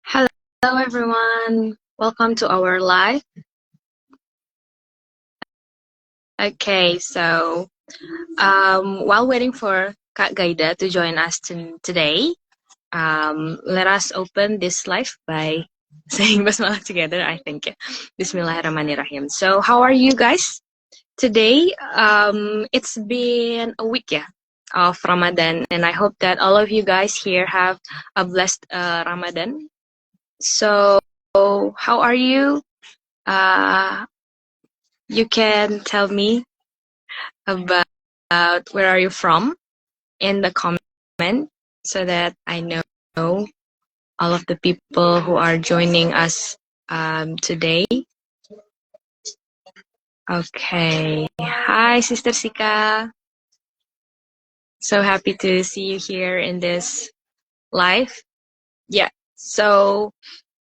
Hello everyone, welcome to our live. Okay, so while waiting for Kak Ghaida to join us today, let us open this live by saying basmalah together, I think. Bismillahirrahmanirrahim. So how are you guys today? It's been a week of Ramadan, and I hope that all of you guys here have a blessed Ramadan. So how are you? You can tell me about where are you from in the comment so that I know all of the people who are joining us today. Okay. Hi, Sister Sika. So happy to see you here in this live. Yeah. So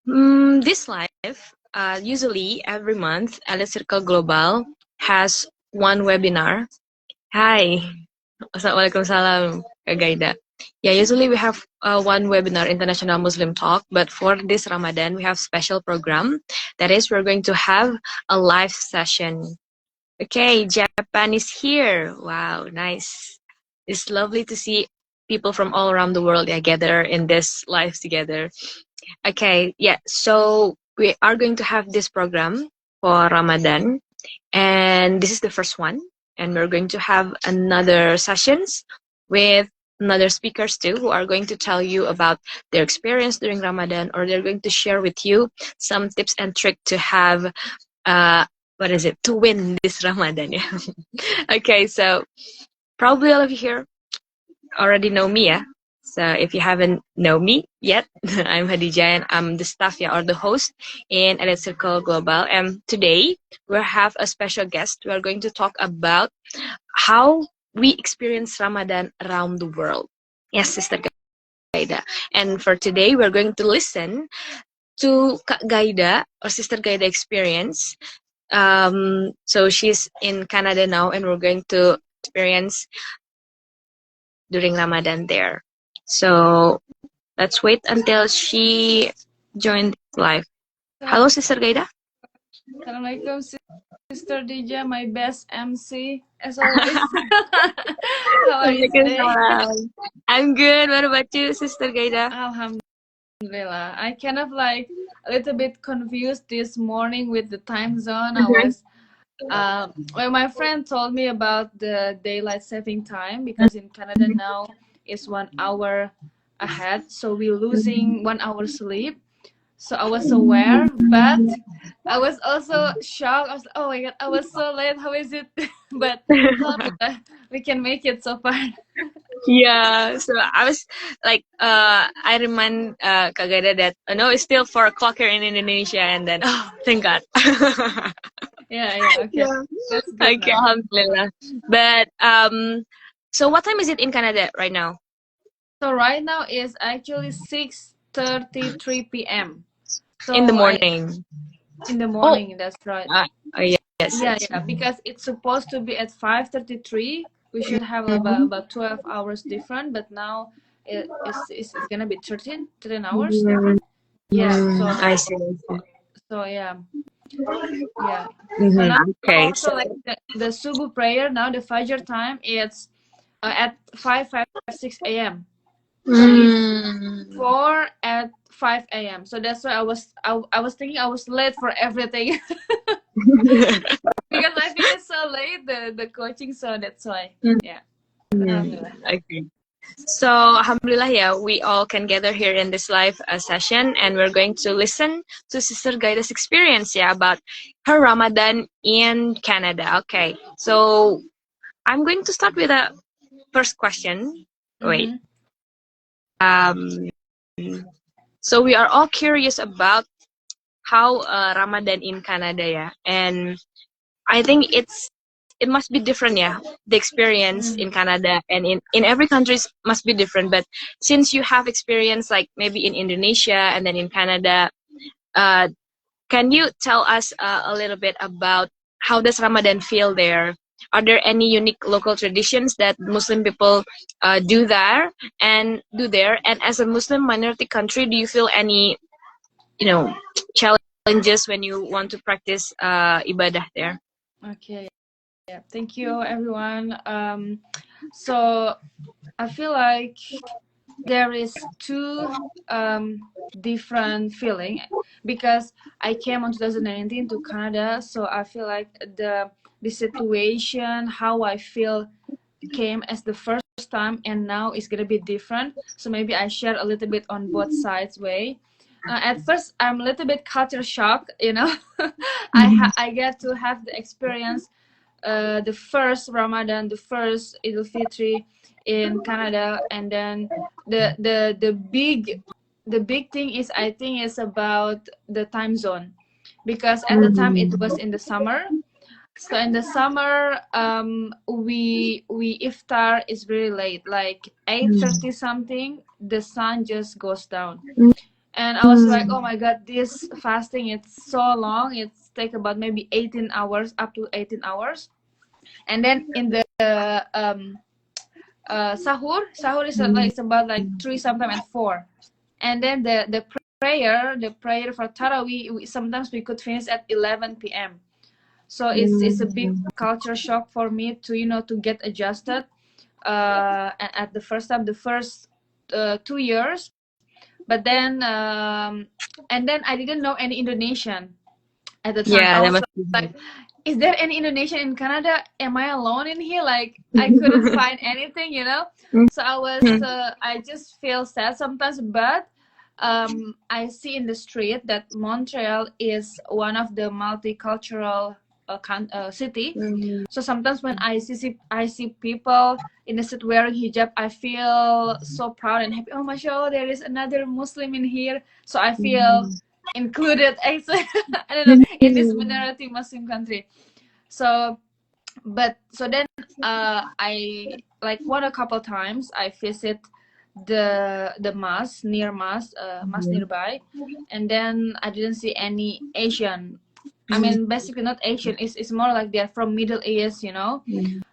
this live, usually every month, Elite Circle Global has one webinar. Hi. Assalamualaikum, Kak Ghaida. Yeah, usually we have one webinar, International Muslim Talk, but for this Ramadan, we have special program. That is, we're going to have a live session. Okay, Japan is here. Wow, nice. It's lovely to see people from all around the world gather in this live together. Okay, yeah, so we are going to have this program for Ramadan, and this is the first one. And we're going to have another sessions with another speakers too, who are going to tell you about their experience during Ramadan, or they're going to share with you some tips and tricks to have, to win this Ramadan. Yeah. Okay, so probably all of you here already know me, yeah? So if you haven't know me yet, I'm Khodijah and I'm the staff or the host in Elite Circle Global. And today we have a special guest. We are going to talk about how we experience Ramadan around the world. Yes, Sister Ghaida. And for today, we're going to listen to Kak Ghaida or Sister Ghaida experience. So she's in Canada now, and we're going to experience during Ramadan there. So let's wait until she joined live. Hello, Sister Ghaida. Assalamualaikum, Sister Dija, my best MC as always. How are you today? I'm good. What about you, Sister Ghaida? Alhamdulillah. I kind of like a little bit confused this morning with the time zone. I was well, my friend told me about the daylight saving time, because in Canada now it's 1 hour ahead, so we're losing 1 hour sleep. So I was aware, but I was also shocked. I was like, oh my god, I was so late. How is it? But we can make it so far. Yeah, so I was like, I remind Kak Ghaida that no, it's still 4 o'clock here in Indonesia, and then thank God. Yeah, okay. Yeah. That's good. Okay, Alhamdulillah. But so what time is it in Canada right now? So right now is actually 6:33 p.m. So in the morning. In the morning, that's right. Yes. Yeah, because it's supposed to be at 5:33. We should have about 12 hours different, but now it's gonna be 13 hours. Yeah. So I see. So yeah. So now Okay. Also, like the subuh prayer now, the Fajr time, it's at 5:56 a.m. So it's 4 at 5 a.m. So that's why I was thinking I was late for everything. Because I finished so late the coaching, so that's why. Yeah. Alhamdulillah. Okay. So Alhamdulillah, we all can gather here in this live session, and we're going to listen to Sister Ghaida's experience about her Ramadan in Canada. Okay, so I'm going to start with a first question. Wait. So we are all curious about how Ramadan in Canada, and I think it must be different, the experience in Canada and in every country must be different. But since you have experience like maybe in Indonesia and then in Canada, can you tell us a little bit about how does Ramadan feel there? are there any unique local traditions that Muslim people do there? And as a Muslim minority country, do you feel any, challenges when you want to practice ibadah there? Okay. Yeah. Thank you, everyone. So I feel like there is two different feeling because I came on 2019 to Canada, so I feel like the situation, how I feel came as the first time and now it's gonna be different. So maybe I share a little bit on both sides way. At first, I'm a little bit culture shock, I get to have the experience the first Ramadan, the first Idul Fitri in Canada, and then the big thing is I think is about the time zone, because at the time it was in the summer. So in the summer, we iftar is very late, like 8:30 something. The sun just goes down, and I was like, oh my god, this fasting it's so long. It's take about maybe 18 hours, up to 18 hours. And then in the sahur is like it's about like 3, sometimes at 4. And then the prayer for Tarawih, sometimes we could finish at 11 p.m. So it's a big culture shock for me to get adjusted at the first time, the first 2 years. But then and then I didn't know any Indonesian at the time. Yeah, I was like, is there any Indonesian in Canada? Am I alone in here? Like I couldn't find anything, So I just feel sad sometimes, but I see in the street that Montreal is one of the multicultural city. So sometimes when I see people in the street wearing hijab, I feel so proud and happy. Oh my God, there is another Muslim in here. So I feel included. Actually, I don't know, in this minority Muslim country. So then I like a couple times I visit the mosque mosque nearby, and then I didn't see any Asian. I mean, basically not Asian. It's more like they're from Middle East,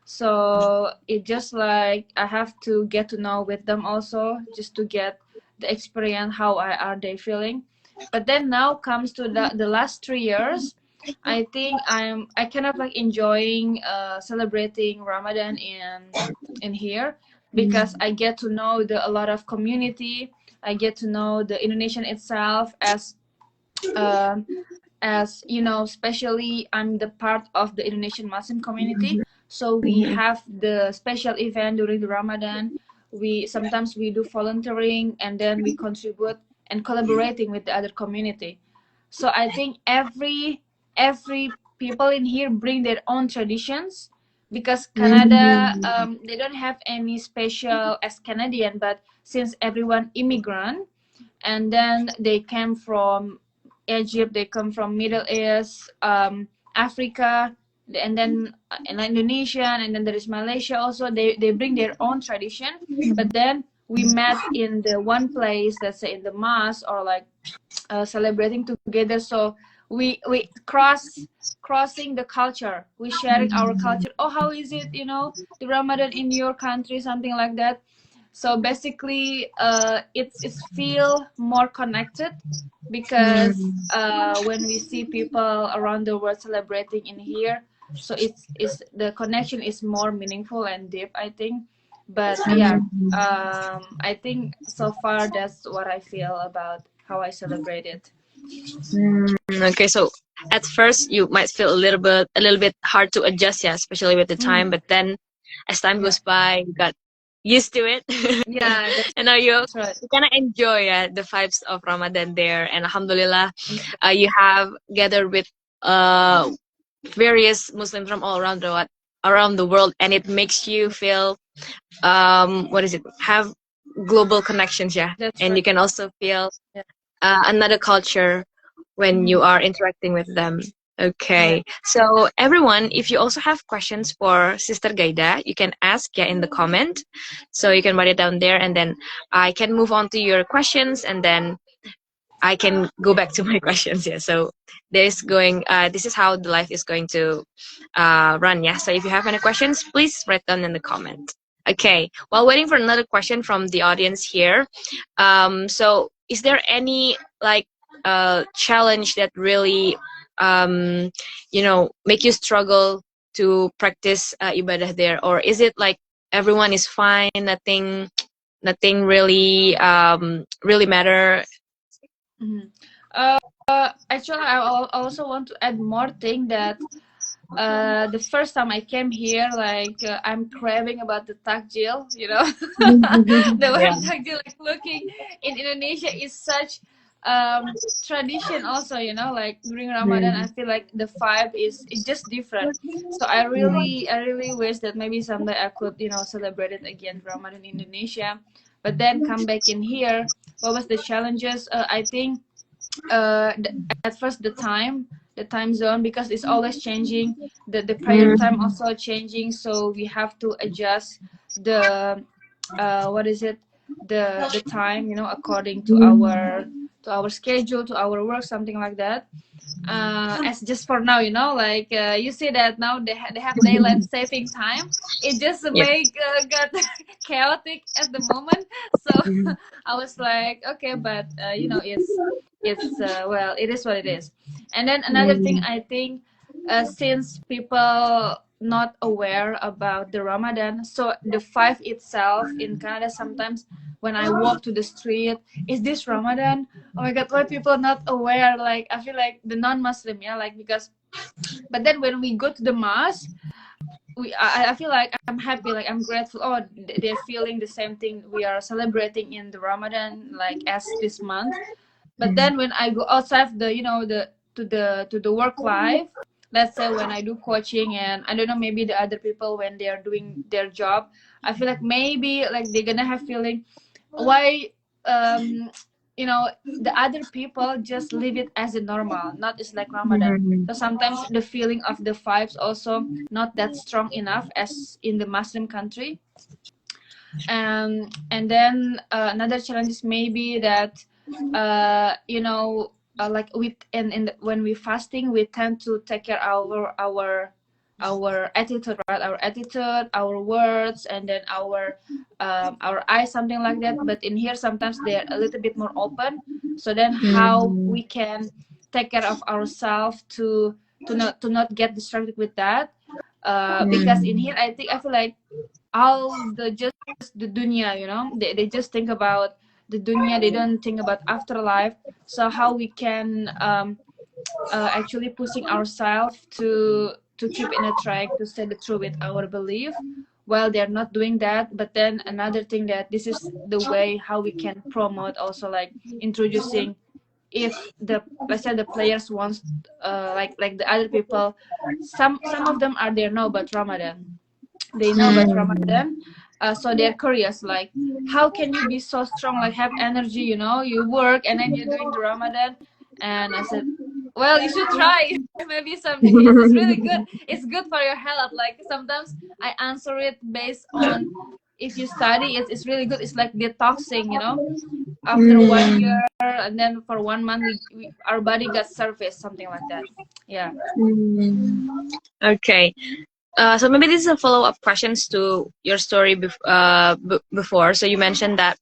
So it just like I have to get to know with them also, just to get the experience how are they feeling. But then now comes to the last 3 years, I think I kind of like enjoying celebrating Ramadan in here, because I get to know a lot of community. I get to know the Indonesian itself as especially I'm the part of the Indonesian Muslim community. So we have the special event during the Ramadan. Sometimes we do volunteering, and then we contribute and collaborating with the other community. So I think every people in here bring their own traditions, because Canada they don't have any special as Canadian, but since everyone immigrant, and then they came from Egypt, they come from Middle East, Africa, and then Indonesia, and then there is Malaysia also. They bring their own tradition, but then we met in the one place, let's say in the mosque, or like celebrating together. So we crossing the culture, we sharing our culture. Oh, how is it, the Ramadan in your country, something like that. So basically it's feel more connected, because when we see people around the world celebrating in here, so it's the connection is more meaningful and deep, I think. But yeah, I think so far that's what I feel about how I celebrate it. Okay, so at first you might feel a little bit hard to adjust, yeah, especially with the time. But then, as time goes by, you got used to it. Yeah, and now you right. kind of enjoy the vibes of Ramadan there. And Alhamdulillah, you have gathered with various Muslims from all around the world, and it makes you feel have global connections, yeah. That's and right. You can also feel another culture when you are interacting with them. Okay, so everyone, if you also have questions for Sister Ghaida, you can ask in the comment. So you can write it down there, and then I can move on to your questions, and then I can go back to my questions here. So this is how the life is going to run. Yeah. So if you have any questions, please write down in the comment. Okay. While waiting for another question from the audience here, so is there any like challenge that really make you struggle to practice ibadah there, or is it like everyone is fine, nothing really matter? Mhm. Actually, I also want to add more thing that the first time I came here, like I'm craving about the takjil, the Yeah. word takjil, like looking in Indonesia is such tradition also, like during Ramadan, I feel like the vibe is just different. So I really wish that maybe someday I could, celebrate it again, Ramadan in Indonesia. But then come back in here, what was the challenges? I think at first the time zone, because it's always changing, the prayer time Mm, also changing, so we have to adjust the what is it, the time, according to our schedule, to our work, something like that. As just for now, like you see that now they have daylight saving time. It just yeah. make got chaotic at the moment. So I was like, okay, but it's well, it is what it is. And then another thing, Mm, I think, since people not aware about the Ramadan, so the five itself in Canada, sometimes when I walk to the street, is this Ramadan? Oh my god, why people not aware? Like I feel like the non-Muslim, yeah, like because. But then when we go to the mosque, I feel like I'm happy, like I'm grateful. Oh, they're feeling the same thing we are celebrating in the Ramadan, like as this month. But then when I go outside the, to the work life, let's say when I do coaching, and I don't know, maybe the other people when they are doing their job, I feel like maybe like they're gonna have feeling, why um the other people just leave it as a normal, not as like Ramadan. mm, So sometimes the feeling of the vibes also not that strong enough as in the Muslim country. And then another challenge is maybe that like with and when we fasting, we tend to take care our attitude, right? Our attitude, our words, and then our eyes, something like that. But in here sometimes they're a little bit more open. So then how mm, we can take care of ourselves to not get distracted with that. Because in mm, here I feel like all the just the dunya, they just think about the dunya, they don't think about afterlife. So how we can actually pushing ourselves to keep in a track, to stay the true with our belief, while they're not doing that. But then another thing, that this is the way how we can promote also, like introducing, if the, let's say, the players wants like the other people, some of them are there know about Ramadan, they know about mm, Ramadan. So they're curious, like, how can you be so strong, like have energy, you work and then you're doing the Ramadan. And I said, well, you should try. Maybe someday. It's really good. It's good for your health. Like sometimes I answer it based on, if you study, it's really good. It's like detoxing, after one mm, year, and then for 1 month our body got service, something like that. Yeah. mm. Okay. So maybe this is a follow-up questions to your story before. So you mentioned that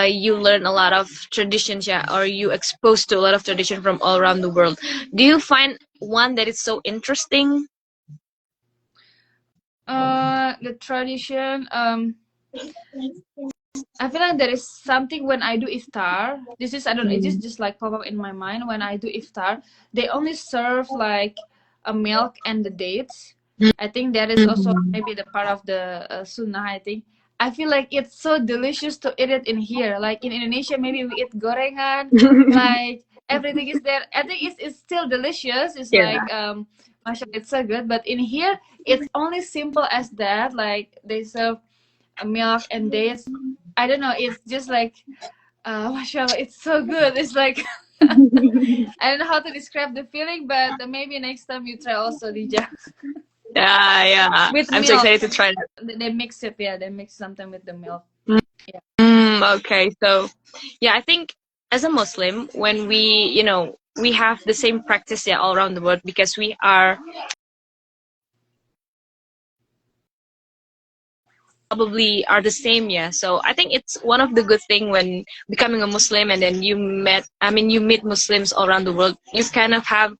you learn a lot of traditions, yeah, or you exposed to a lot of tradition from all around the world. Do you find one that is so interesting? The tradition. I feel like there is something when I do iftar. This is, I don't know, it just like pop up in my mind. When I do iftar, they only serve like a milk and the dates. I think that is also Mm. maybe the part of the sunnah. I think I feel like it's so delicious to eat it in here. Like in Indonesia, maybe we eat gorengan, like everything is there. I think it's still delicious. It's Yeah. like mashallah, it's so good. But in here, it's only simple as that. Like they serve milk and dates. I don't know. It's just like, mashallah, it's so good. It's like I don't know how to describe the feeling, but maybe next time you try also, Dija, Yeah, yeah. with I'm so milk. excited to try that. They mix it. Yeah, they mix something with the milk. Yeah. Okay, so yeah, I think as a Muslim, when we have the same practice, yeah, all around the world, because we are probably are the same, yeah. So I think it's one of the good thing when becoming a Muslim, and then you meet Muslims all around the world. You kind of have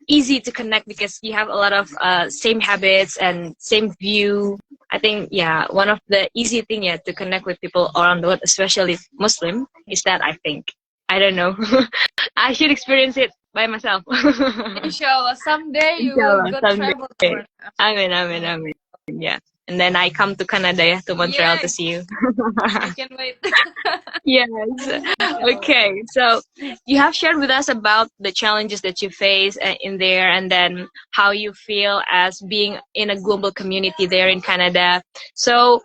easy to connect because you have a lot of same habits and same view. I think, yeah, one of the easy thing, yeah, to connect with people around the world, especially Muslim, is that, I think. I don't know. I should experience it by myself. Inshallah, someday you will Inshallah, go someday. travel for. Amen, amen, amen. Yeah. And then I come to Canada, yeah, to Montreal to Yay! see you. I can't wait. Yes. Inshallah. Okay. So you have shared with us about the challenges that you face in there, and then how you feel as being in a global community there in Canada. So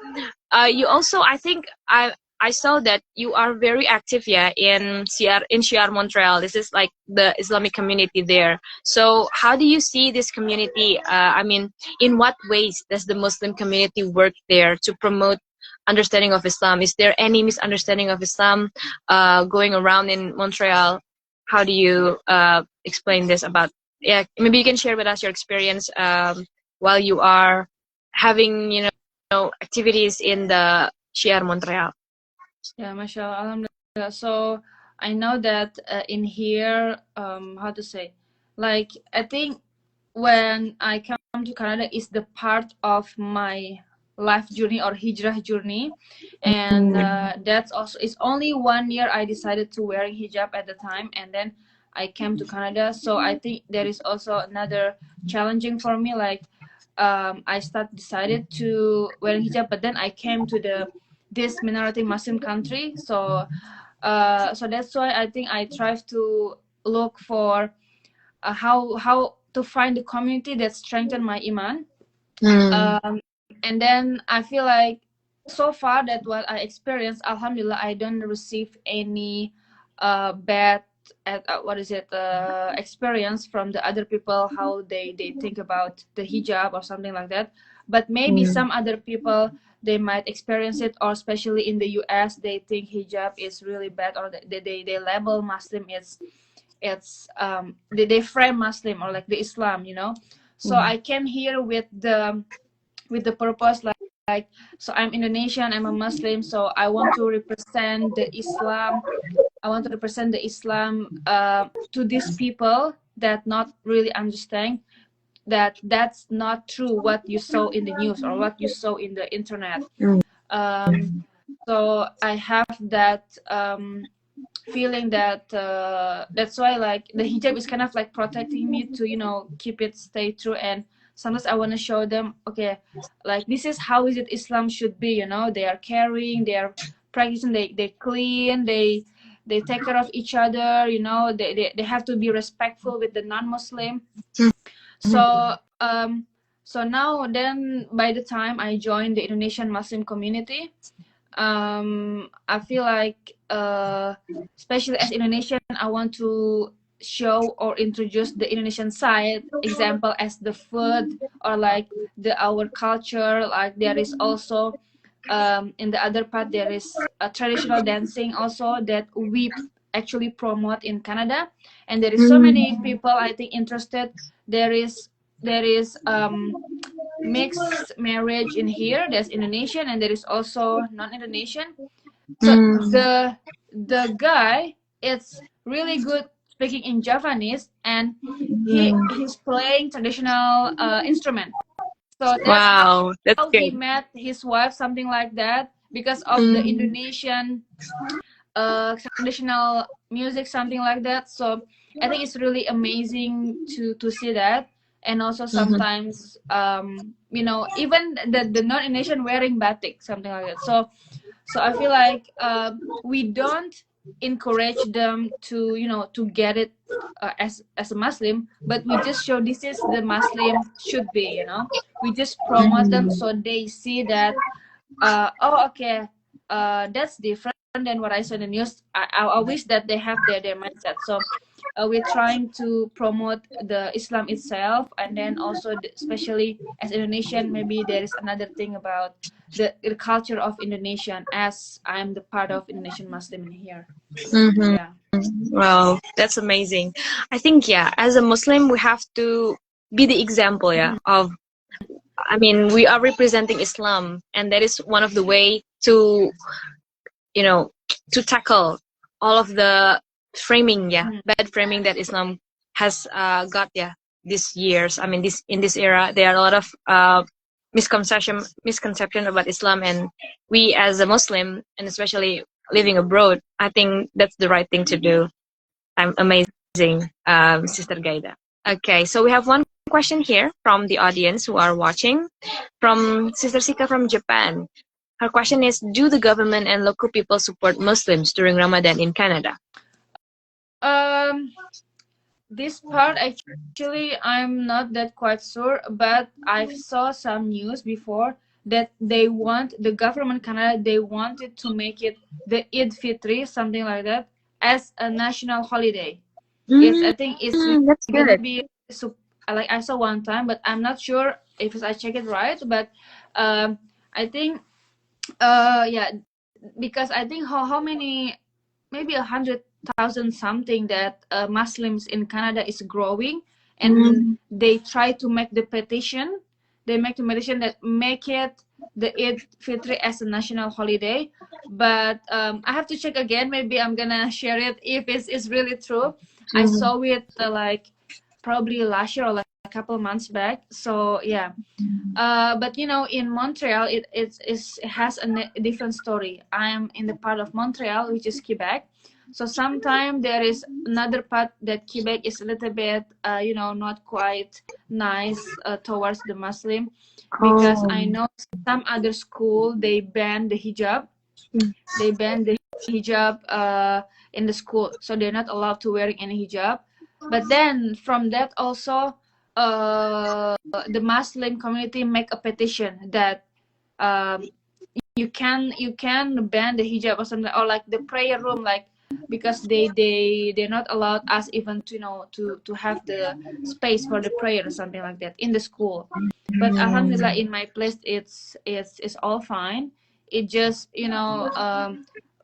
you also, I think, I saw that you are very active, yeah, in CR Montreal. This is like the Islamic community there. So how do you see this community? I mean, in what ways does the Muslim community work there to promote understanding of Islam? Is there any misunderstanding of Islam going around in Montreal? How do you explain this about? Yeah, maybe you can share with us your experience while you are having, activities in the Shiar Montreal. Yeah, mashallah, alhamdulillah. So I know that in here, how to say, like I think when I come to Canada is the part of my life journey or hijrah journey, and that's also it's only 1 year I decided to wearing hijab at the time, and then I came to Canada. So I think there is also another challenging for me, like I decided to wearing hijab, but then I came to this minority Muslim country. So so that's why I think I try to look for how to find the community that strengthen my iman. Mm. And then I feel like so far that what I experienced, Alhamdulillah, I don't receive any bad what is it experience from the other people, how they think about the hijab or something like that. But maybe Mm. some other people, they might experience it, or especially in the US, they think hijab is really bad, or they label Muslim they frame Muslim or like the Islam, so I came here with the purpose, like so I'm Indonesian, I'm a Muslim, so I want to represent the Islam. I want to represent the Islam to these people that not really understand that that's not true what you saw in the news or what you saw in the internet. Mm. um, so I have that feeling that that's why like the hijab is kind of like protecting me to keep it stay true. And sometimes I want to show them, okay, like this is how is it Islam should be. They are caring, they are practicing, they clean, they take care of each other. They have to be respectful with the non-Muslim. So so now then by the time I joined the Indonesian Muslim community, I feel like especially as Indonesian, I want to show or introduce the Indonesian side, example as the food or like our culture. Like there is also in the other part there is a traditional dancing also that we actually promote in Canada, and there is so many people I think interested. There is mixed marriage in here. There's Indonesian and there is also non-Indonesian. So the guy is really good speaking in Javanese, and he's playing traditional instrument. So that's Wow, that's how he good. met his wife, something like that, because of the Indonesian traditional music, something like that. So I think it's really amazing to see that. And also sometimes even the non-Indonesian wearing batik, something like that. So I feel like we don't encourage them to get it as a Muslim, but we just show this is the Muslim should be. We just promote them so they see that oh, okay, that's different than what I saw in the news. I wish that they have their mindset. So we're trying to promote the Islam itself, and then also especially as Indonesian, maybe there is another thing about the culture of Indonesian, as I'm the part of Indonesian Muslim in here. Mm-hmm. Yeah. Wow, that's amazing. I think, yeah, as a Muslim, we have to be the example, yeah, of, I mean, we are representing Islam, and that is one of the way to, you know, to tackle all of the framing, yeah, bad framing that Islam has got, yeah, these years. I mean, this in this era, there are a lot of misconception about Islam, and we as a Muslim, and especially living abroad, I think that's the right thing to do. I'm amazing, Sister Gaida. Okay, so we have one question here from the audience who are watching, from Sister Sika from Japan. Her question is, do the government and local people support Muslims during Ramadan in Canada? This part actually I'm not that quite sure, but I saw some news before that the government Canada, they wanted to make it the Eid Fitri, something like that, as a national holiday. I think it's That's gonna good. be like I saw one time, but I'm not sure if I check it right. But I think yeah, because I think how many, maybe 100,000 something that Muslims in Canada is growing, and they try to make the petition. They make the petition that make it the Eid Fitri as a national holiday. But I have to check again. Maybe I'm gonna share it if it's really true. I saw it like probably last year or like a couple months back. So yeah. But you know, in Montreal, it has a different story. I am in the part of Montreal, which is Quebec. So sometimes there is another part that Quebec is a little bit, you know, not quite nice towards the Muslim, because I know some other school they ban the hijab. They ban the hijab in the school, so they're not allowed to wearing any hijab. But then from that also, the Muslim community make a petition that you can ban the hijab or something, or like the prayer room, like, because they're not allowed us even to, you know, to have the space for the prayer or something like that in the school. But Alhamdulillah, in my place it's all fine. It just, you know,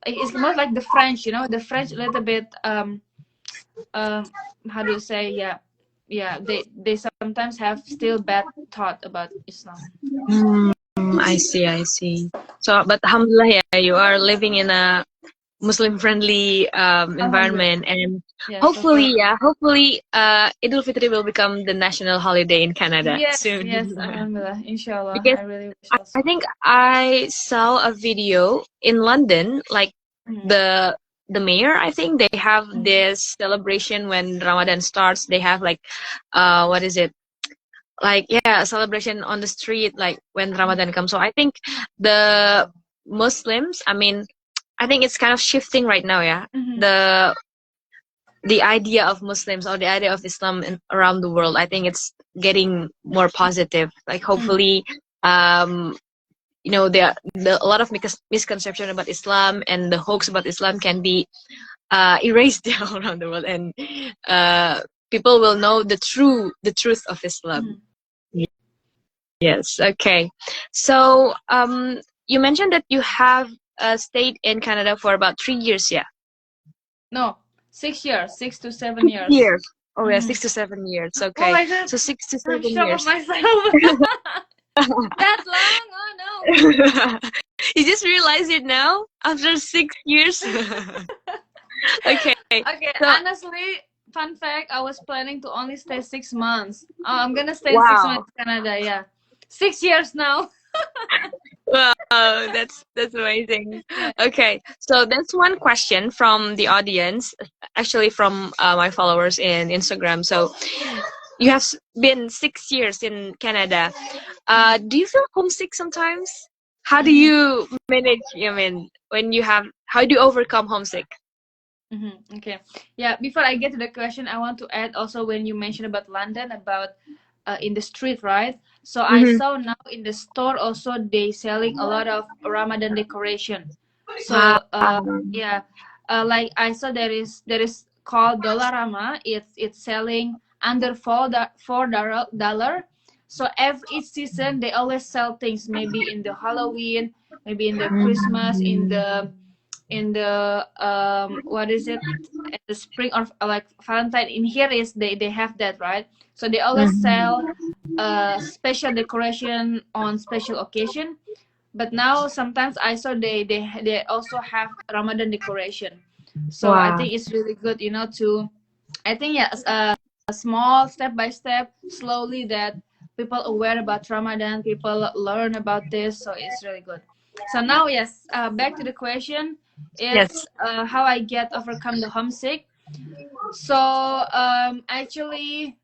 it's more like the French, you know, the French a little bit how do you say, yeah, they sometimes have still bad thought about Islam. I see. So, but Alhamdulillah, yeah, you are living in a Muslim-friendly environment, and Yeah, so hopefully, far. hopefully, Idul Fitri will become the national holiday in Canada Yes, soon. Alhamdulillah, inshallah. Because I really wish I also. think I saw a video in London, like the mayor, I think they have this celebration when Ramadan starts. They have like, what is it? Like, yeah, a celebration on the street, like when Ramadan comes. So I think the Muslims, I mean, I think it's kind of shifting right now, yeah. The idea of Muslims, or the idea of Islam around the world, I think it's getting more positive. Like, hopefully, you know, a lot of misconception about Islam and the hoax about Islam can be erased around the world, and people will know the truth of Islam. Yes. Okay. So, you mentioned that you have stayed in Canada for about 3 years, yeah? No, 6 years, 6 to 7 years. Years. Oh, yeah, 6 to 7 years. Oh Okay. my God, So six to I'm seven shocked years. of myself. That long? Oh no. You just realized it now after 6 years. Okay. Okay, So, honestly, fun fact, I was planning to only stay 6 months. I'm gonna stay 6 months wow. in Canada, yeah. 6 years now. Wow, that's amazing. Yeah. Okay, so that's one question from the audience, actually from my followers in Instagram. So you have been 6 years in Canada. Do you feel homesick sometimes? How do you manage? I mean, when you have, how do you overcome homesick? Okay. Yeah, before I get to the question, I want to add also, when you mentioned about London, about in the street, right? So I Mm-hmm. saw now in the store also they selling a lot of Ramadan decoration. Wow. So yeah, like I saw there is called Dollarama. It's selling under $4. So each season they always sell things. Maybe in the Halloween, maybe in the Christmas, in the what is it, in the spring, or like Valentine. In here is they have that, right? So they always sell special decoration on special occasion. But now sometimes I saw they also have Ramadan decoration. So I Wow. think it's really good, to, I think, yes, a small step by step, slowly, that people aware about Ramadan, people learn about this. So it's really good. So now, yes, back to the question. Yes. It's how I get overcome the homesick. So actually,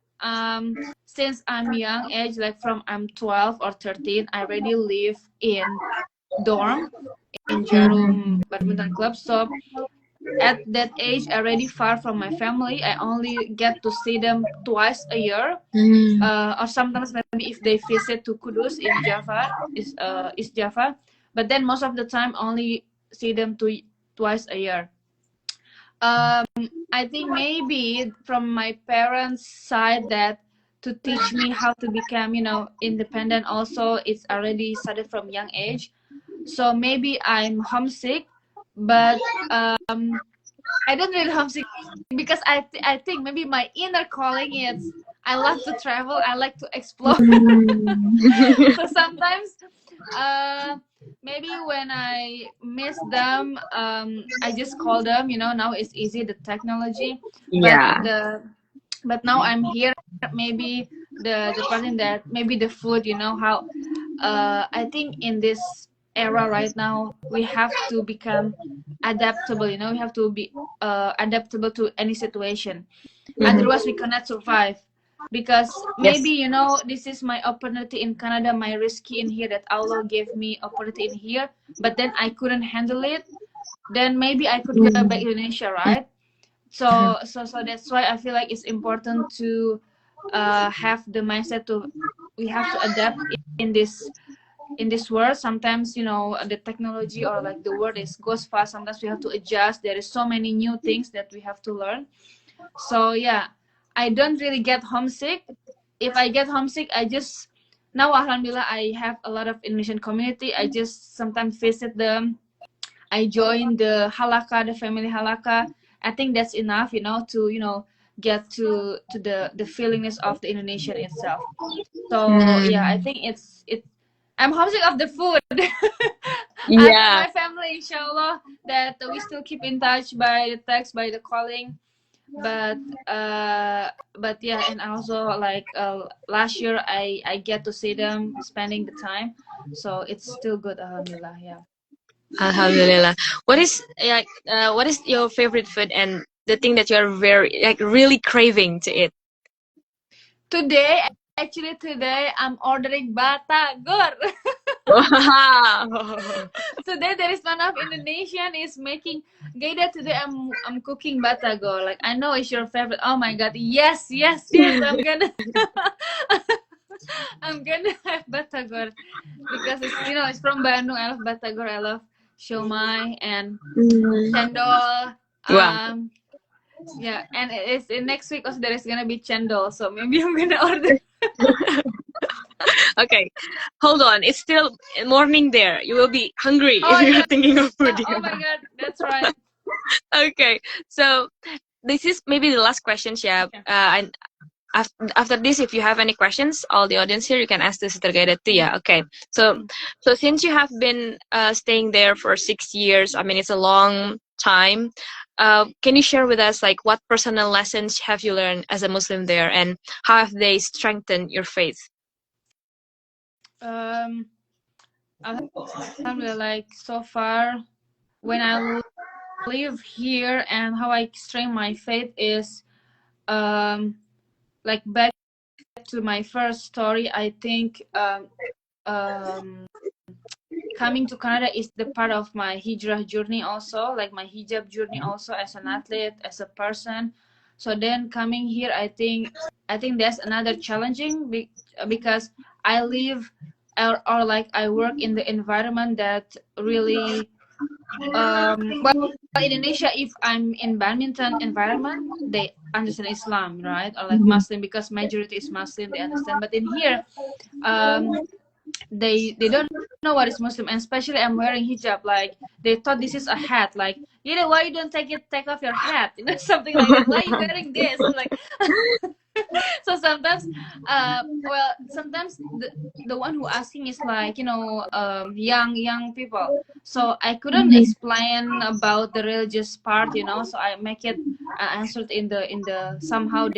since I'm young age, like from I'm 12 or 13, I already live in dorm in Jarum Badminton Club. So at that age, already far from my family. I only get to see them twice a year, or sometimes maybe if they visit to Kudus in Java, is Java. But then most of the time, only see them twice a year. I think maybe from my parents' side, that to teach me how to become, independent. Also, it's already started from young age. So maybe I'm homesick, but I don't really homesick because I think maybe my inner calling is I love to travel. I like to explore. So sometimes, uh, maybe when I miss them, I just call them. Now it's easy, the technology, but Yeah. now I'm here. Maybe the person that, maybe the food. How, I think in this era right now, we have to become adaptable. We have to be adaptable to any situation. Otherwise, we cannot survive. Because Yes. maybe, this is my opportunity in Canada, my risky in here, that Allah gave me opportunity in here, but then I couldn't handle it. Then maybe I could go back to Indonesia, right? So that's why I feel like it's important to have the mindset to, we have to adapt in this world. Sometimes, the technology, or like the world goes fast. Sometimes we have to adjust. There is so many new things that we have to learn. So yeah, I don't really get homesick. If I get homesick, I just, now Alhamdulillah, I have a lot of Indonesian community. I just sometimes visit them. I join the halaka, the family halaka. I think that's enough, to get to the feelingness of the Indonesian itself. So yeah, I think it's. I'm homesick of the food. Yeah. My family, inshallah, that we still keep in touch by the text, by the calling. But yeah, and also like last year, I get to see them, spending the time. So it's still good, Alhamdulillah. Yeah. Alhamdulillah. What is your favorite food and the thing that you're very like really craving to eat? Today I'm ordering batagor. Wow. Today there is one of Indonesian is making. Ghaida, today I'm cooking batagor. Like, I know it's your favorite. Oh my god, yes, yes, yes. I'm gonna I'm gonna have batagor because it's from Bandung. I love batagor. I love siomay and cendol. Wow. Yeah, and it's in next week also, there is gonna be cendol. So maybe I'm gonna order. Okay, hold on. It's still morning there. You will be hungry if Oh you're yeah. thinking of food. Oh my god, that's right. Okay, so this is maybe the last question, Shab. And after this, if you have any questions, all the audience here, you can ask the Sister Ghaida too. Yeah. Okay. So since you have been staying there for 6 years, I mean it's a long time. Can you share with us like what personal lessons have you learned as a Muslim there, and how have they strengthened your faith? Um, Alhamdulillah, like so far, when I live here, and how I strengthen my faith is, like, back to my first story. I think um, coming to Canada is the part of my hijrah journey also, like my hijab journey also, as an athlete, as a person. So then coming here, I think that's another challenging, because I live, or like I work in the environment that really well, in Indonesia, if I'm in badminton environment, they understand Islam, right? Or like Muslim, because majority is Muslim, they understand. But in here, um, they don't know what is Muslim, and especially I'm wearing hijab. Like they thought this is a hat. Like, why you don't take off your hat? Something like that. Why are you wearing this? Like, so sometimes, well, sometimes the one who asking is like, young people. So I couldn't explain about the religious part, so I make it answered in the somehow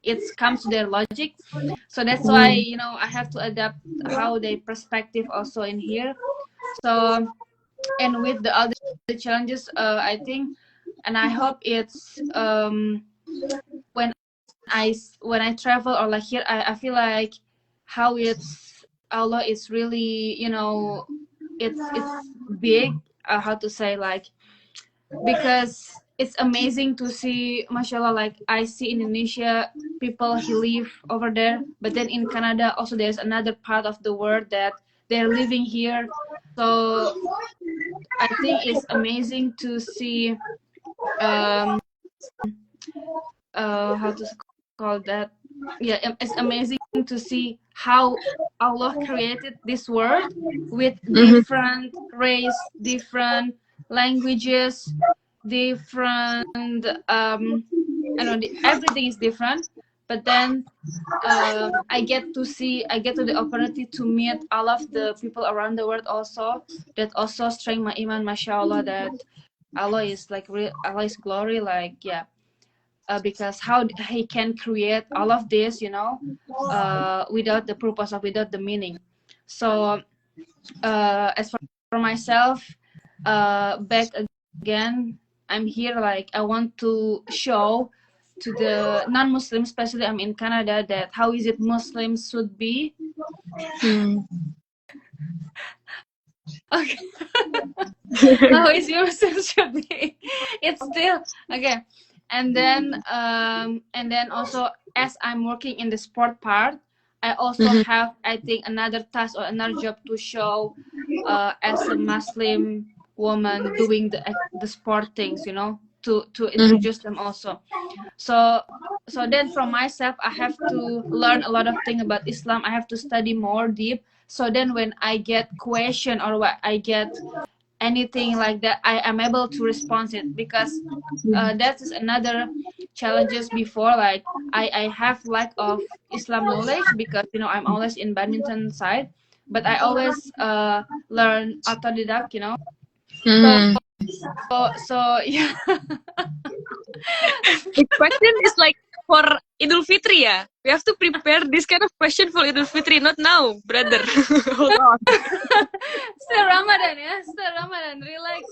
it comes to their logic. So that's why, I have to adapt how they perspective also in here. So, and with the other challenges, I think, and I hope it's when I travel or like here, I feel like how it's Allah is really, it's big. How to say, like, because it's amazing to see, mashallah, like I see in Indonesia people who live over there, but then in Canada also there's another part of the world that they're living here. So I think it's amazing to see how to call that, yeah, it's amazing to see how Allah created this world with different race, different languages, different I know everything is different, but then I get to the opportunity to meet all of the people around the world also, that also strengthen my iman, mashallah, that Allah is like real, Allah is glory, like, yeah. Because how he can create all of this, without the purpose or without the meaning. So as for myself, back again, I'm here, like I want to show to the non-Muslims, especially I'm in Canada, that how is it Muslims should be. Okay. How is your Muslims should be. It's still okay. And then also, as I'm working in the sport part, I also have, I think, another task or another job to show as a Muslim woman doing the sport things, to introduce them also. So then from myself, I have to learn a lot of things about Islam. I have to study more deep. So then when I get question or what I get anything like that, I am able to respond it, because that is another challenges before, like I have lack of Islam knowledge, because I'm always in badminton side, but I always learn autodidact, so yeah. The question is like for Idul Fitri, yeah. We have to prepare this kind of question for Idul Fitri, not now, brother. Hold on. Still Ramadan, yeah. Still Ramadan. Relax,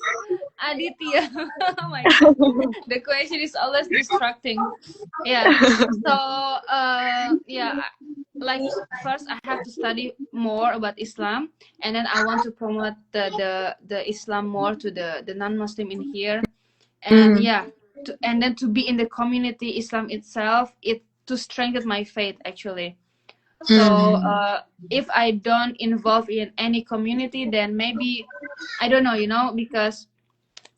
Aditya. Oh my God. The question is always distracting. Yeah. So yeah, like first I have to study more about Islam, and then I want to promote the Islam more to the non-Muslim in here, and yeah. And then to be in the community Islam itself, it to strengthen my faith actually. So if I don't involve in any community, then maybe I don't know, because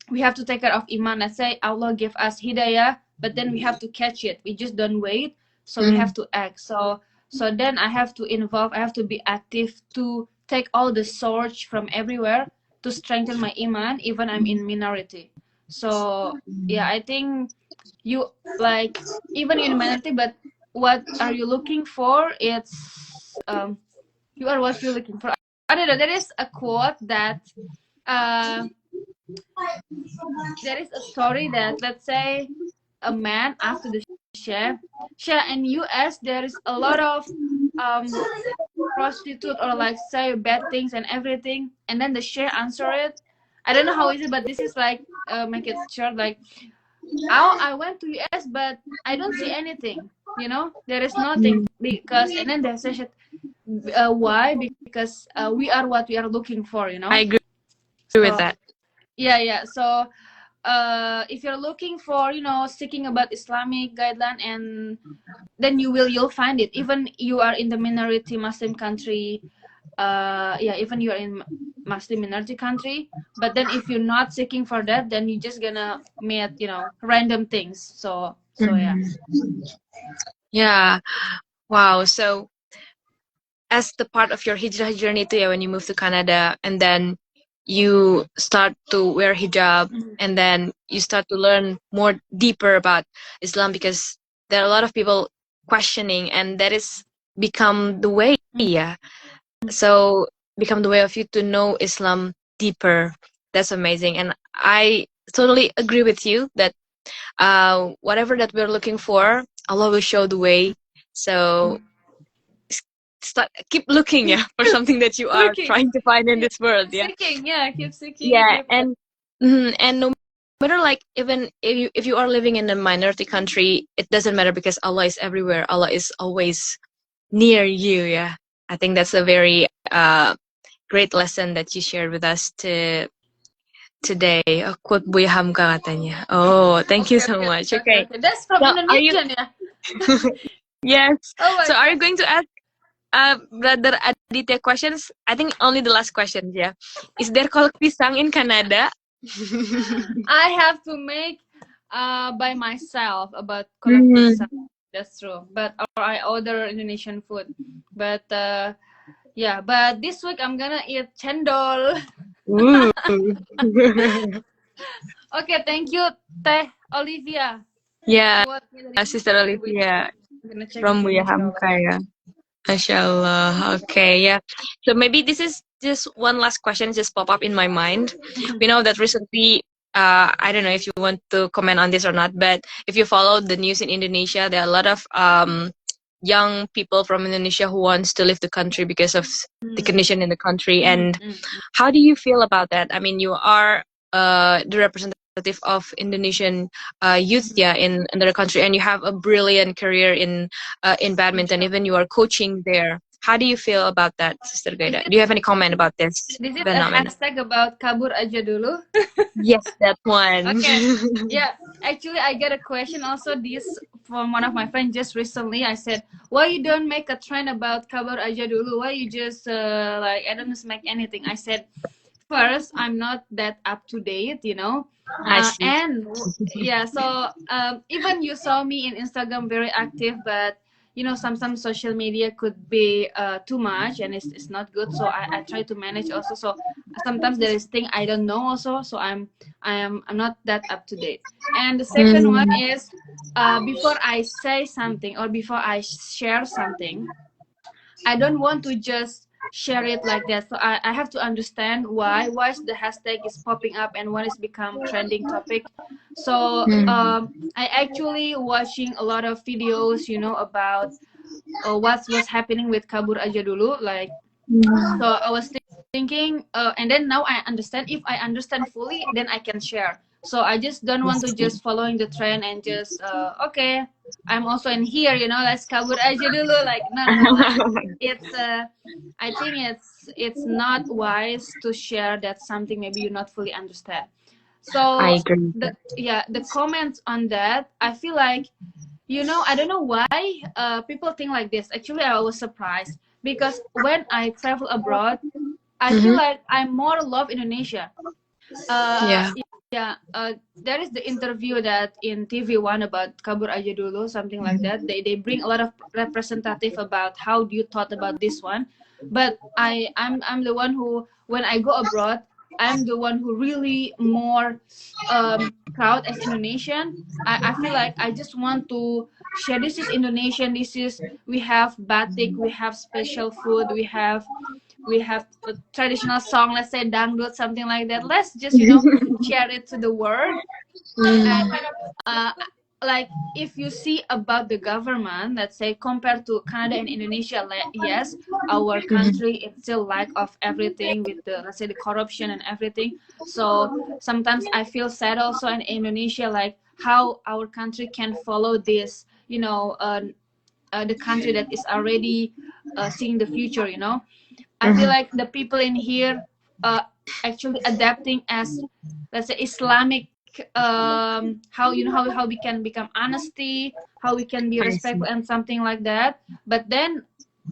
we have to take care of iman. Let's say Allah give us hidayah, but then we have to catch it. We just don't wait, so we have to act. So then I have to involve, I have to be active to take all the source from everywhere to strengthen my iman, even I'm in minority. So yeah, I think you, like, even in minority, but what are you looking for? It's you are what you're looking for. I don't know. There is a quote that there is a story that, let's say, a man after the chef in US, there is a lot of prostitute, or like say bad things and everything, and then the chef answer it. I don't know how is it, but this is like make it short, like, I went to US, but I don't see anything. There is nothing, because, and then they said, why? Because we are what we are looking for. I agree with that. Yeah. So if you're looking for, seeking about Islamic guideline, and then you'll find it. Even you are in the minority Muslim country, yeah, even you are in Muslim minority country. But then if you're not seeking for that, then you're just gonna meet, you know, random things. So yeah. Yeah. Wow. So as the part of your hijrah journey too, yeah, when you move to Canada and then you start to wear hijab and then you start to learn more deeper about Islam because there are a lot of people questioning and that is become the way, yeah. So become the way of you to know Islam deeper. That's amazing. And I totally agree with you that whatever that we're looking for, Allah will show the way. So start keep looking, yeah, for something that you are Looking, trying to find in keep this world, yeah. seeking, yeah, keep seeking, Yeah, keep. and no matter like even if you are living in a minority country, it doesn't matter because Allah is everywhere. Allah is always near you, yeah. I think that's a very great lesson that you shared with us today. Oh, quote Buya Hamka katanya. Oh, thank you Okay, so okay, much. okay, Okay. okay. That's from So are you Indonesian, yeah. yes. Oh my So are you god. going to ask Brother Aditya questions? I think only the last question, yeah. Is there kolak pisang in Canada? I have to make by myself about kolak Mm. pisang. That's true. But or I order Indonesian food. But yeah, but this week I'm gonna eat cendol. Ooh. Okay, thank you, Teh Olivia. Yeah, Quote me dari Sister which Olivia I'm gonna check from again, Buya inshallah. Hamka, yeah. Mashallah. Okay, yeah. So maybe this is just one last question just pop up in my mind. We know that recently, I don't know if you want to comment on this or not, but if you follow the news in Indonesia, there are a lot of young people from Indonesia who wants to leave the country because of the condition in the country. And how do you feel about that? I mean, you are the representative of Indonesian youth, yeah, in another country, and you have a brilliant career in badminton. Even you are coaching there. How do you feel about that, Sister Ghaida? Do you have any comment about this This is a phenomenon? hashtag about kabur aja dulu. Yes, that one. Okay. Yeah, actually I get a question also this from one of my friends just recently. I said, why you don't make a trend about kabar aja dulu? Why you just like I don't just make anything? I said, first, I'm not that up to date, you know. I see. And yeah, so even you saw me in Instagram very active, but you know, some social media could be too much and it's not good. So I try to manage also. So sometimes there is thing I don't know also. So I'm not that up to date. And the second one Mm, is before I say something or before I share something, I don't want to just share it like that. So I have to understand why is the hashtag is popping up and when it's become trending topic. So mm, I actually watching a lot of videos, you know, about what's happening with kabur aja dulu. Like, mm. so I was thinking, and then now I understand. If I understand fully, then I can share. So I just don't I want to see. just following the trend and just okay, I'm also in here, you know, let's kabur aja dulu. Like no, like it's I think it's not wise to share that something maybe you not fully understand. I So agree. the comments on that, I feel like, you know, I don't know why people think like this. Actually, I was surprised because when I travel abroad, I feel Mm-hmm. like I more love Indonesia. Uh, Yeah. yeah, there is the interview that in TV1 about Kabur Aja Dulu, something like that. They bring a lot of representative about how do you thought about this one. But I'm the one who when I go abroad, I'm the one who really more proud as Indonesian. I feel like I just want to share this is Indonesian, this is we have batik, we have special food, we have a traditional song, let's say dangdut, something like that. Let's just, you know, share it to the world. And Mm, uh, like if you see about the government, let's say compared to Canada and Indonesia, yes, our mhm. country it's still lack of everything with the, let's say, the corruption and everything. So sometimes I feel sad also in Indonesia, like how our country can follow this, you know, the country that is already seeing the future, you know. I feel Mhm. like the people in here uh, actually adapting as, let's say, Islamic, how, you know, how we can become honesty, how we can be I see. respectful and something like that. But then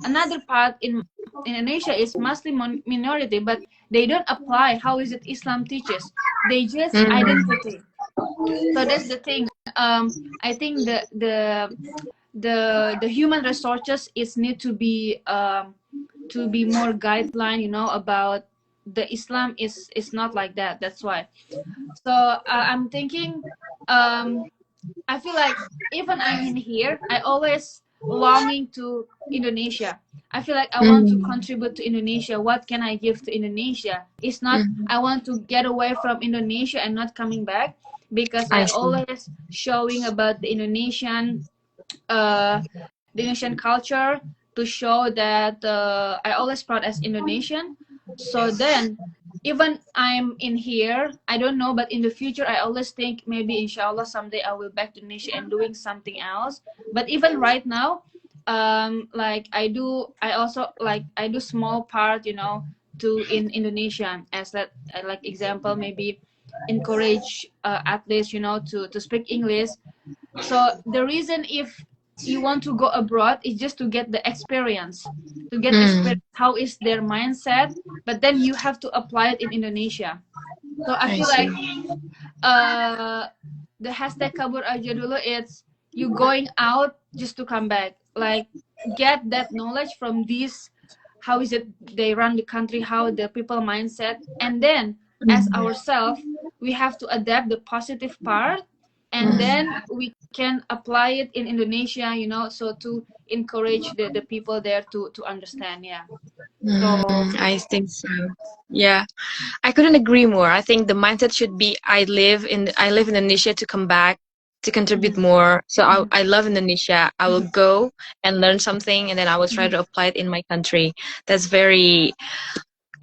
another part in Indonesia is Muslim minority, but they don't apply how is it Islam teaches. They just identity. So that's the thing. I think the human resources is need to be more guideline, you know, about the Islam is not like that. That's why. So I'm thinking, I feel like even I'm in here, I always longing to Indonesia. I feel like I want to contribute to Indonesia. What can I give to Indonesia? It's not I want to get away from Indonesia and not coming back, because I I see. always showing about uh, the Indonesian culture, to show that I always proud as Indonesian. So then, even I'm in here, I don't know, but in the future, I always think maybe inshallah someday I will back to Indonesia and doing something else. But even right now, like I also like I do small part, you know, to in Indonesia as that like example maybe encourage athletes, you know, to speak English. So the reason if you want to go abroad is just to get the experience, to get experience how is their mindset, but then you have to apply it in Indonesia. So I I feel see. like uh the hashtag kabur aja dulu, it's you going out just to come back, like get that knowledge from these, how is it they run the country, how the people mindset, and then as ourselves we have to adapt the positive part, and then we can apply it in Indonesia, you know, so to encourage the people there to understand. Yeah. So I think so. Yeah, I couldn't agree more. I think the mindset should be I live in Indonesia to come back to contribute mhm, more. So mhm, I love Indonesia. I will mhm, go and learn something, and then I will try mhm. to apply it in my country. That's very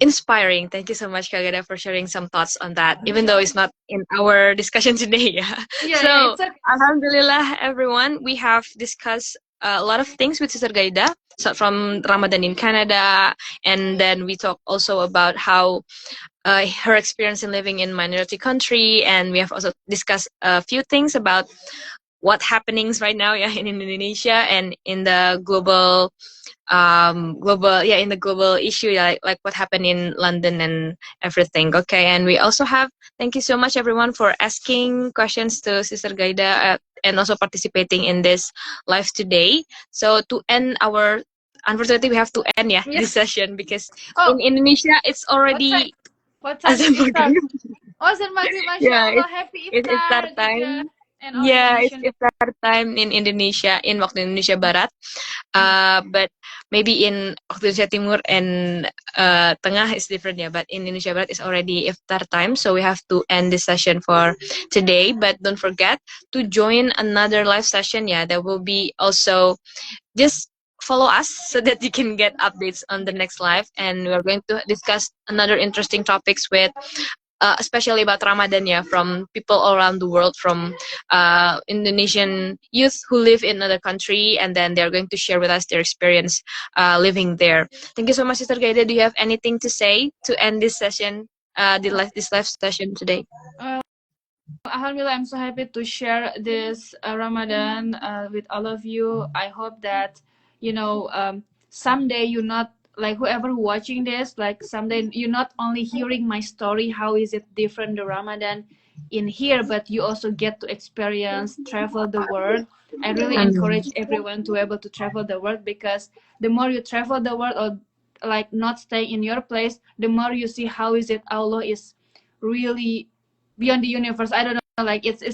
inspiring. Thank you so much, Kagada, for sharing some thoughts on that, even though it's not in our discussion today. Yeah. Yeah, yeah, So, it's okay. Alhamdulillah, everyone, we have discussed a lot of things with Sister Gaida. So from Ramadan in Canada, and then we talk also about how her experience in living in minority country, and we have also discussed a few things about what happenings right now, yeah, in Indonesia and in the global, yeah, in the global issue, yeah, like what happened in London and everything. Okay, and we also have, thank you so much everyone for asking questions to Sister Gaida, and also participating in this live today. So to end our, unfortunately we have to end, yeah, Yeah. this session, because in Oh, Indonesia it's what time? already What time is azan iftar? maghrib. Oh, Azan Maghrib, Masya Yeah, Allah. Happy it's iftar iftar juga. time. And all Yeah, it's Indonesian. iftar time in Indonesia, in waktu Indonesia Barat. But maybe in waktu Indonesia Timur and Tengah is different, yeah. But in Indonesia Barat it's already iftar time, so we have to end this session for today. But don't forget to join another live session. Yeah, there will be also, just follow us so that you can get updates on the next live, and we're going to discuss another interesting topics with especially about Ramadan, yeah, from people all around the world, from Indonesian youth who live in another country, and then they're going to share with us their experience living there. Thank you so much, Sister Gaida. Do you have anything to say to end this session, this live session today? Uh, Alhamdulillah, I'm so happy to share this Ramadan with all of you. I hope that, you know, someday you're not like whoever watching this, like someday you're not only hearing my story, how is it different the Ramadan in here, but you also get to experience, travel the world. I really encourage everyone to be able to travel the world, because the more you travel the world or like not stay in your place, the more you see how is it Allah is really beyond the universe. I don't know, like it's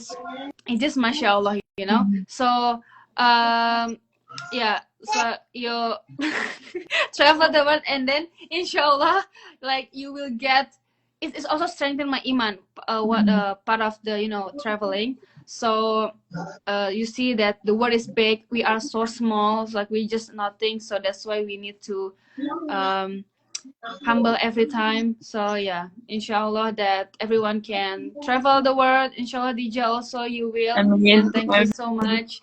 just mashallah, you know. So yeah, so you travel the world, and then inshallah like you will get it's also strengthen my iman, what part of the, you know, traveling. So you see that the world is big, we are so small, it's like we just nothing, so that's why we need to um humble every time. So yeah, inshallah that everyone can travel the world. Inshallah, Dija, also you will. Amin. And thank you so much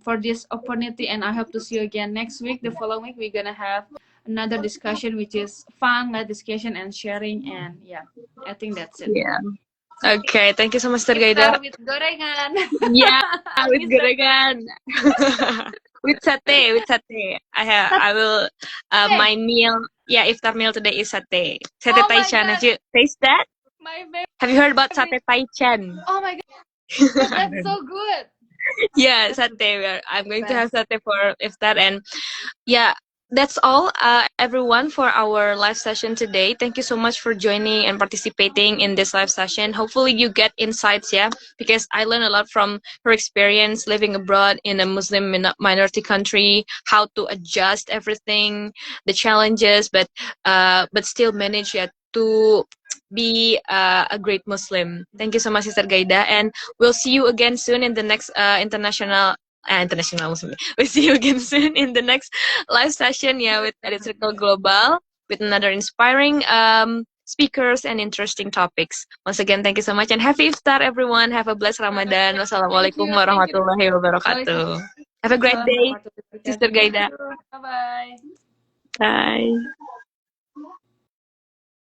for this opportunity. And I hope to see you again next week. The following week, we're gonna have another discussion, which is fun, like discussion and sharing. And yeah, I think that's it. Yeah. Okay, thank you so much, Sister Iftar Gaida. with gorengan. Yeah, with Mister. gorengan. with satay, with satay. I will. My meal, yeah, iftar meal today is satay. Satay Oh my taichan. Have God. you tasted that? My Have you heard about favorite. satay taichan? Oh my God, that's so good. Yeah, satay. I'm going to have Best. satay for iftar, and yeah, that's all, everyone, for our live session today. Thank you so much for joining and participating in this live session. Hopefully, you get insights, yeah, because I learned a lot from her experience living abroad in a Muslim minority country, how to adjust everything, the challenges, but still manage, yeah, to be a great Muslim. Thank you so much, Sister Gaida, and we'll see you again soon in the next international Muslim. We'll see you again soon in the next live session, yeah, with Edit Circle Global, with another inspiring speakers and interesting topics. Once again, thank you so much, and happy iftar, everyone. Have a blessed Ramadan. Thank Wassalamualaikum you. Thank you. warahmatullahi wabarakatuh. Have a great Waalaikumsalam day, warahmatullahi Sister wabarakatuh. Thank Gaida. you. Bye bye. Bye.